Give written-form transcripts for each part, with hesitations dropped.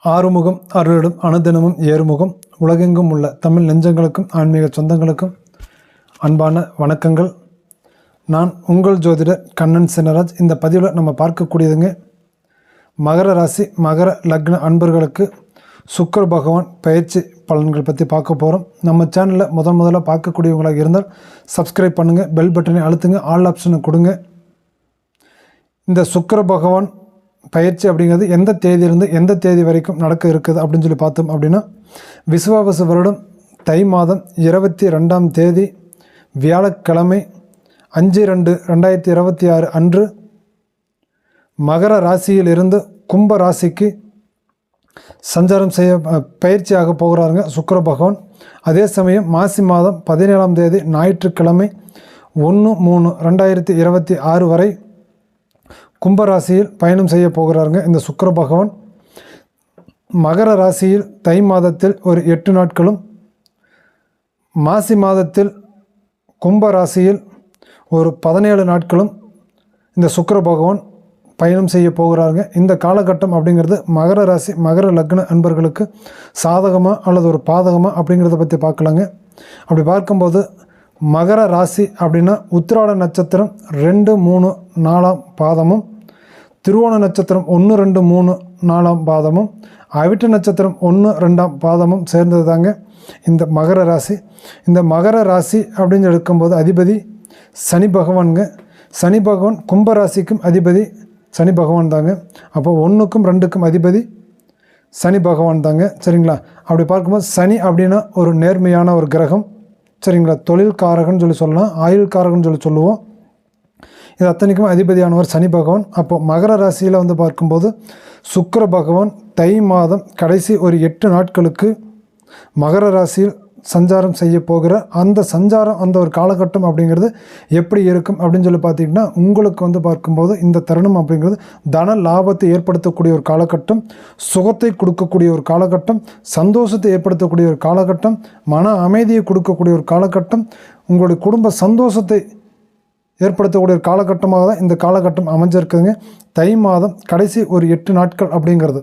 ஆறுமுகம் அருளிடும் அனுதினமும் ஏறுமுகம். உலகெங்கும் உள்ள தமிழ் நெஞ்சங்களுக்கும் ஆன்மீக சொந்தங்களுக்கும் அன்பான வணக்கங்கள். நான் உங்கள் ஜோதிடர் கண்ணன் சின்னராஜ். இந்த பதிவில் நம்ம பார்க்கக்கூடியதுங்க, மகர ராசி மகர லக்ன அன்பர்களுக்கு சுக்கிர பகவான் பயிற்சி பலன்கள் பற்றி பார்க்க போகிறோம். நம்ம சேனலில் முதல்ல பார்க்கக்கூடியவங்களாக இருந்தால் சப்ஸ்கிரைப் பண்ணுங்கள், பெல் பட்டனை அழுத்துங்க, ஆல் ஆப்ஷனை கொடுங்க. இந்த சுக்கிர பகவான் பயிற்சி அப்படிங்கிறது எந்த தேதியிலிருந்து எந்த தேதி வரைக்கும் நடக்க இருக்குது அப்படின்னு சொல்லி பார்த்தோம் அப்படின்னா, விசுவாவசு வருடம் தை மாதம் 22ஆம் தேதி வியாழக்கிழமை 5/2/2026 அன்று மகர ராசியில் இருந்து கும்ப ராசிக்கு சஞ்சாரம் செய்ய பயிற்சியாக போகிறாருங்க சுக்கிர பகவான். அதே சமயம் மாசி மாதம் 17ஆம் தேதி ஞாயிற்றுக்கிழமை 1/3/2026 வரை கும்பராசியில் பயணம் செய்ய போகிறாருங்க இந்த சுக்கிர பகவான். மகர ராசியில் தை மாதத்தில் ஒரு 8 நாட்களும், மாசி மாதத்தில் கும்பராசியில் ஒரு 17 நாட்களும் இந்த சுக்கிர பகவான் பயணம் செய்ய போகிறாருங்க. இந்த காலகட்டம் அப்படிங்கிறது மகர ராசி மகர லக்ன அன்பர்களுக்கு சாதகமாக அல்லது ஒரு பாதகமாக அப்படிங்கிறத பற்றி பார்க்கலாங்க. அப்படி பார்க்கும்போது மகர ராசி அப்படின்னா உத்திராட நட்சத்திரம் 2, 3, 4ஆம் பாதமும், திருவோண நட்சத்திரம் 1, 2, 3, 4ஆம் பாதமும், அவிட்ட நட்சத்திரம் 1, 2ஆம் பாதமும் சேர்ந்தது தாங்க இந்த மகர ராசி. இந்த மகர ராசி அப்படின்னு எடுக்கும்போது அதிபதி சனி பகவானுங்க. சனி பகவான் கும்பராசிக்கும் அதிபதி சனி பகவான் தாங்க. அப்போ 1க்கும் 2க்கும் அதிபதி சனி பகவான் தாங்க, சரிங்களா? அப்படி பார்க்கும்போது சனி அப்படின்னா ஒரு நேர்மையான ஒரு கிரகம், சரிங்களா? தொழில் காரகன்னு சொல்லி சொல்லலாம், ஆயுள் காரகன்னு சொல்லி சொல்லுவோம். இது அத்தனைக்கும் அதிபதியானவர் சனி பகவான். அப்போது மகர ராசியில் வந்து பார்க்கும்போது சுக்கிர பகவான் தை மாதம் கடைசி ஒரு 8 நாட்களுக்கு மகர ராசியில் சஞ்சாரம் செய்ய போகிற அந்த சஞ்சாரம், அந்த ஒரு காலகட்டம் அப்படிங்கிறது எப்படி இருக்கும் அப்படின்னு சொல்லி பார்த்திங்கன்னா, உங்களுக்கு வந்து பார்க்கும்போது இந்த தருணம் அப்படிங்கிறது தன லாபத்தை ஏற்படுத்தக்கூடிய ஒரு காலகட்டம், சுகத்தை கொடுக்கக்கூடிய ஒரு காலகட்டம், சந்தோஷத்தை ஏற்படுத்தக்கூடிய ஒரு காலகட்டம், மன அமைதியை கொடுக்கக்கூடிய ஒரு காலகட்டம், உங்களுடைய குடும்ப சந்தோஷத்தை ஏற்படுத்தக்கூடிய ஒரு காலகட்டமாக தான் இந்த காலகட்டம் அமைஞ்சிருக்குதுங்க. தை மாதம் கடைசி ஒரு 8 நாட்கள் அப்படிங்கிறது,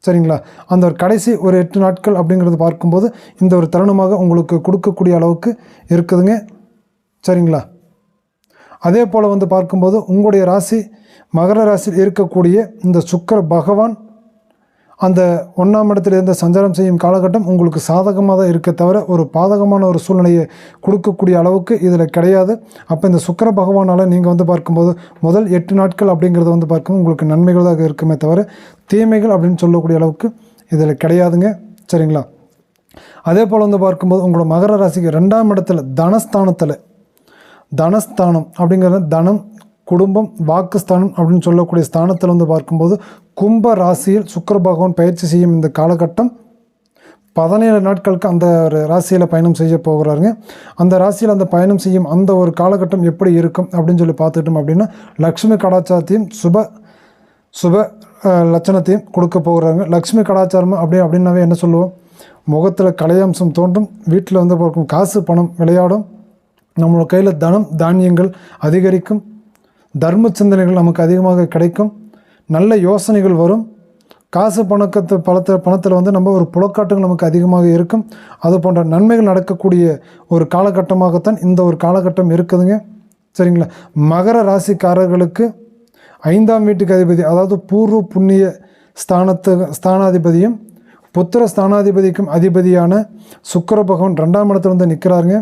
சரிங்களா? அந்த ஒரு கடைசி ஒரு 8 நாட்கள் அப்படிங்கிறது பார்க்கும்போது இந்த ஒரு தருணமாக உங்களுக்கு கொடுக்கக்கூடிய அளவுக்கு இருக்குதுங்க, சரிங்களா? அதே போல் வந்து பார்க்கும்போது உங்களுடைய ராசி மகர ராசியில் இருக்கக்கூடிய இந்த சுக்கிர பகவான் அந்த 1ஆம் இடத்துல இருந்த சஞ்சாரம் செய்யும் காலகட்டம் உங்களுக்கு சாதகமாக தான் இருக்க தவிர ஒரு பாதகமான ஒரு சூழ்நிலையை கொடுக்கக்கூடிய அளவுக்கு இதில் கிடையாது. அப்போ இந்த சுக்கிர பகவானால் நீங்கள் வந்து பார்க்கும்போது முதல் 8 நாட்கள் அப்படிங்கிறது வந்து பார்க்கும்போது உங்களுக்கு நன்மைகள் தான் இருக்குமே தவிர தீமைகள் அப்படின்னு சொல்லக்கூடிய அளவுக்கு இதில் கிடையாதுங்க, சரிங்களா? அதே போல் வந்து பார்க்கும்போது உங்களோட மகர ராசிக்கு 2ஆம் இடத்துல தனஸ்தானம் அப்படிங்கிறது தனம், குடும்பம், வாக்குஸ்தானம் அப்படின்னு சொல்லக்கூடிய ஸ்தானத்தில் வந்து பார்க்கும்போது கும்ப ராசியில் சுக்கிர பகவான் பயிற்சி செய்யும் இந்த காலகட்டம் 17 நாட்களுக்கு அந்த ஒரு ராசியில் பயணம் செய்ய போகிறாருங்க. அந்த ராசியில் அந்த பயணம் செய்யும் அந்த ஒரு காலகட்டம் எப்படி இருக்கும் அப்படின்னு சொல்லி பார்த்துட்டோம் அப்படின்னா, லக்ஷ்மி கடாச்சாரத்தையும் சுப லட்சணத்தையும் கொடுக்க போகிறாங்க. லக்ஷ்மி கடாச்சாரம் அப்படின்னாவே என்ன சொல்லுவோம், முகத்தில் கலையம்சம் தோன்றும், வீட்டில் வந்து பார்க்கும் காசு பணம் விளையாடும், நம்மளோட கையில் தனம் தானியங்கள் அதிகரிக்கும், தர்ம சிந்தனைகள் நமக்கு அதிகமாக கிடைக்கும், நல்ல யோசனைகள் வரும், காசு பணத்தில் வந்து நம்ம ஒரு புலக்காட்டுகள் நமக்கு அதிகமாக இருக்கும். அது போன்ற நன்மைகள் நடக்கக்கூடிய ஒரு காலகட்டமாகத்தான் இந்த ஒரு காலகட்டம் இருக்குதுங்க, சரிங்களா? மகர ராசிக்காரர்களுக்கு 5ஆம் வீட்டுக்கு அதிபதி, அதாவது பூர்வ புண்ணிய ஸ்தானாதிபதியும் புத்திர ஸ்தானாதிபதிக்கும் அதிபதியான சுக்கிர பகவான் 2ஆம் இடத்துல வந்து நிற்கிறாருங்க.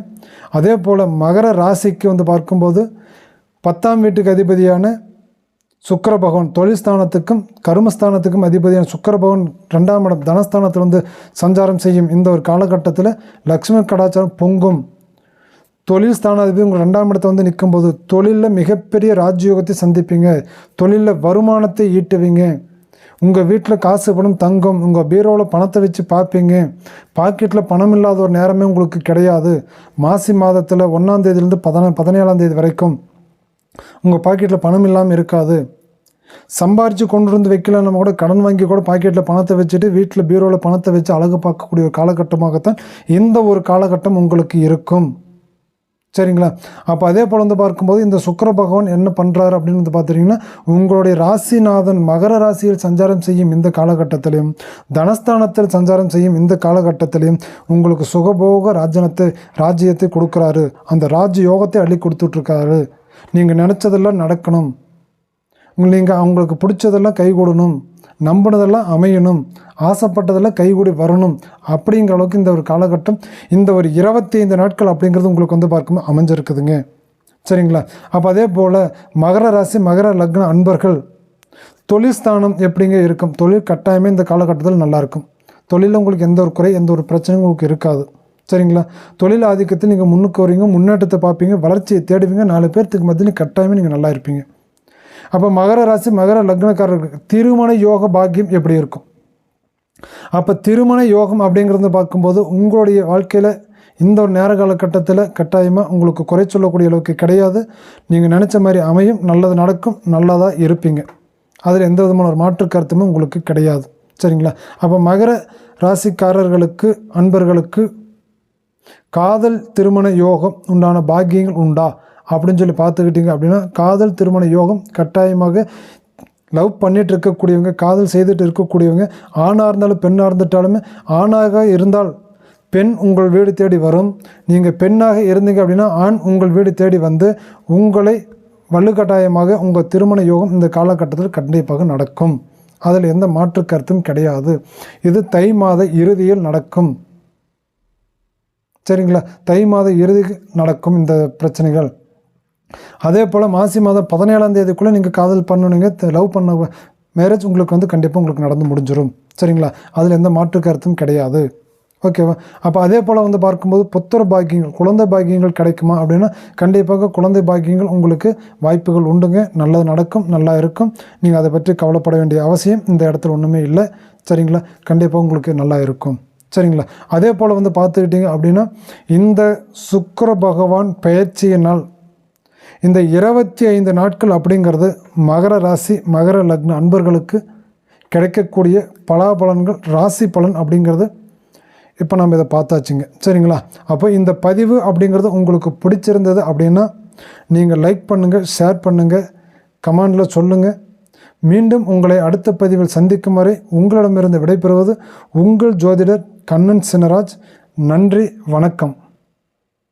அதே போல் மகர ராசிக்கு வந்து பார்க்கும்போது 10ஆம் வீட்டுக்கு அதிபதியான சுக்கிர பகவான் தொழில் ஸ்தானத்துக்கும் கர்மஸ்தானத்துக்கும் அதிபதியான சுக்கிர பகவான் 2ஆம் இடம் தனஸ்தானத்தில் வந்து சஞ்சாரம் செய்யும் இந்த ஒரு காலகட்டத்தில் லக்ஷ்மி கடாச்சாரம் பொங்கும். தொழில் ஸ்தானாதிபதி உங்கள் 2ஆம் இடத்தை வந்து நிற்கும்போது தொழிலில் மிகப்பெரிய ராஜயோகத்தை சந்திப்பீங்க, தொழிலில் வருமானத்தை ஈட்டுவீங்க, உங்கள் வீட்டில் காசு பணம் தங்கும், உங்கள் பீரோவில் பணத்தை வச்சு பார்ப்பீங்க, பாக்கெட்டில் பணம் இல்லாத ஒரு நேரமே உங்களுக்கு கிடையாது. மாசி மாதத்தில் 1ஆம் தேதியிலேருந்து 17ஆம் தேதி வரைக்கும் உங்கள் பாக்கெட்டில் பணம் இல்லாமல் இருக்காது. சம்பாரித்து கொண்டு வந்து வைக்கல, நம்ம கூட கடன் வாங்கி கூட பாக்கெட்டில் பணத்தை வச்சுட்டு வீட்டில் பீரோவில் பணத்தை வச்சு அழகு பார்க்கக்கூடிய ஒரு காலகட்டமாகத்தான் இந்த ஒரு காலகட்டம் உங்களுக்கு இருக்கும், சரிங்களா? அப்போ அதே போல் வந்து பார்க்கும்போது இந்த சுக்கிர பகவான் என்ன பண்ணுறாரு அப்படின்னு வந்து பார்த்துட்டிங்கன்னா, உங்களுடைய ராசிநாதன் மகர ராசியில் சஞ்சாரம் செய்யும் இந்த காலகட்டத்திலையும், தனஸ்தானத்தில் சஞ்சாரம் செய்யும் இந்த காலகட்டத்திலையும் உங்களுக்கு சுகபோக ராஜ்யத்தை கொடுக்குறாரு. அந்த ராஜ்ய யோகத்தை அள்ளி கொடுத்துட்ருக்காரு. நீங்கள் நினச்சதெல்லாம் நடக்கணும், நீங்கள் அவங்களுக்கு பிடிச்சதெல்லாம் கைகூடணும், நம்பினதெல்லாம் அமையணும், ஆசைப்பட்டதெல்லாம் கைகூடி வரணும் அப்படிங்கிற அளவுக்கு இந்த ஒரு காலகட்டம், இந்த ஒரு 25 நாட்கள் அப்படிங்கிறது உங்களுக்கு வந்து பார்க்கும்போது அமைஞ்சிருக்குதுங்க. சரிங்களா? அப்போ அதே போல் மகர ராசி மகர லக்ன அன்பர்கள் தொழில் ஸ்தானம் எப்படிங்க இருக்கும்? தொழில் கட்டாயமே இந்த காலகட்டத்தில் நல்லாயிருக்கும். தொழிலில் உங்களுக்கு எந்த ஒரு குறை எந்த ஒரு பிரச்சனையும் உங்களுக்கு இருக்காது. சரிங்களா? தொழில் ஆதிக்கத்தில் நீங்கள் முன்னுக்கு வரீங்க, முன்னேற்றத்தை பார்ப்பீங்க, வளர்ச்சியை தேடுவீங்க, 4 பேர்த்துக்கு மத்தியில் கட்டாயமே நீங்கள் நல்லா இருப்பீங்க. அப்போ மகர ராசி மகர லக்னக்காரர்களுக்கு திருமண யோக பாக்கியம் எப்படி இருக்கும்? அப்போ திருமண யோகம் அப்படிங்கிறது பார்க்கும்போது உங்களுடைய வாழ்க்கையில் இந்த ஒரு நேர காலகட்டத்தில் கட்டாயமாக உங்களுக்கு குறை சொல்லக்கூடிய அளவுக்கு கிடையாது. நீங்கள் நினச்ச மாதிரி அமையும், நல்லது நடக்கும், நல்லதாக இருப்பீங்க. அதில் எந்த விதமான ஒரு மாற்று கருத்துமே உங்களுக்கு கிடையாது. சரிங்களா? அப்போ மகர ராசிக்காரர்களுக்கு அன்பர்களுக்கு காதல் திருமண யோகம் உண்டான பாக்கியங்கள் உண்டா அப்படின்னு சொல்லி பார்த்துக்கிட்டிங்க அப்படின்னா, காதல் திருமண யோகம் கட்டாயமாக லவ் பண்ணிட்டு இருக்கக்கூடியவங்க, காதல் செய்துட்டு இருக்கக்கூடியவங்க, ஆணாக இருந்தாலும் பெண்ணாக இருந்துட்டாலுமே, ஆணாக இருந்தால் பெண் உங்கள் வீடு தேடி வரும், நீங்கள் பெண்ணாக இருந்தீங்க அப்படின்னா ஆண் உங்கள் வீடு தேடி வந்து உங்களை வலுக்கட்டாயமாக உங்கள் திருமண யோகம் இந்த காலகட்டத்தில் கண்டிப்பாக நடக்கும். அதில் எந்த மாற்று கருத்தும் கிடையாது. இது தை மாத இறுதியில் நடக்கும். சரிங்களா? தை மாத இறுதிக்கு நடக்கும் இந்த பிரச்சனைகள். அதே போல் மாசி மாதம் 17ஆம் தேதிக்குள்ளே நீங்கள் காதல் பண்ணணுங்க, லவ் பண்ண மேரேஜ் உங்களுக்கு வந்து கண்டிப்பாக உங்களுக்கு நடந்து முடிஞ்சிடும். சரிங்களா? அதில் எந்த மாற்று கருத்தும் கிடையாது. ஓகேவா? அப்போ அதே போல் வந்து பார்க்கும்போது புத்திர பாக்கியங்கள், குழந்தை பாக்கியங்கள் கிடைக்குமா அப்படின்னா, கண்டிப்பாக குழந்தை பாக்கியங்கள் உங்களுக்கு வாய்ப்புகள் உண்டுங்க. நல்லது நடக்கும், நல்லா இருக்கும். நீங்கள் அதை பற்றி கவலைப்பட வேண்டிய அவசியம் இந்த இடத்துல ஒன்றுமே இல்லை. சரிங்களா? கண்டிப்பாக உங்களுக்கு நல்லா இருக்கும். சரிங்களா? அதே போல் வந்து பார்த்துக்கிட்டிங்க அப்படின்னா, இந்த சுக்கிர பகவான் பெயர்ச்சியினால் இந்த 25 நாட்கள் அப்படிங்கிறது மகர ராசி மகர லக்ன அன்பர்களுக்கு கிடைக்கக்கூடிய பலாபலன்கள், ராசி பலன் அப்படிங்கிறது இப்போ நம்ம இதை பார்த்தாச்சுங்க. சரிங்களா? அப்போ இந்த பதிவு அப்படிங்கிறது உங்களுக்கு பிடிச்சிருந்தது அப்படின்னா நீங்கள் லைக் பண்ணுங்கள், ஷேர் பண்ணுங்கள், கமெண்டில் சொல்லுங்கள். மீண்டும் உங்களை அடுத்த பதிவில் சந்திக்கும் வரை உங்களிடமிருந்து விடைபெறுவது உங்கள் ஜோதிடர் கண்ணன் சினராஜ். நன்றி, வணக்கம்.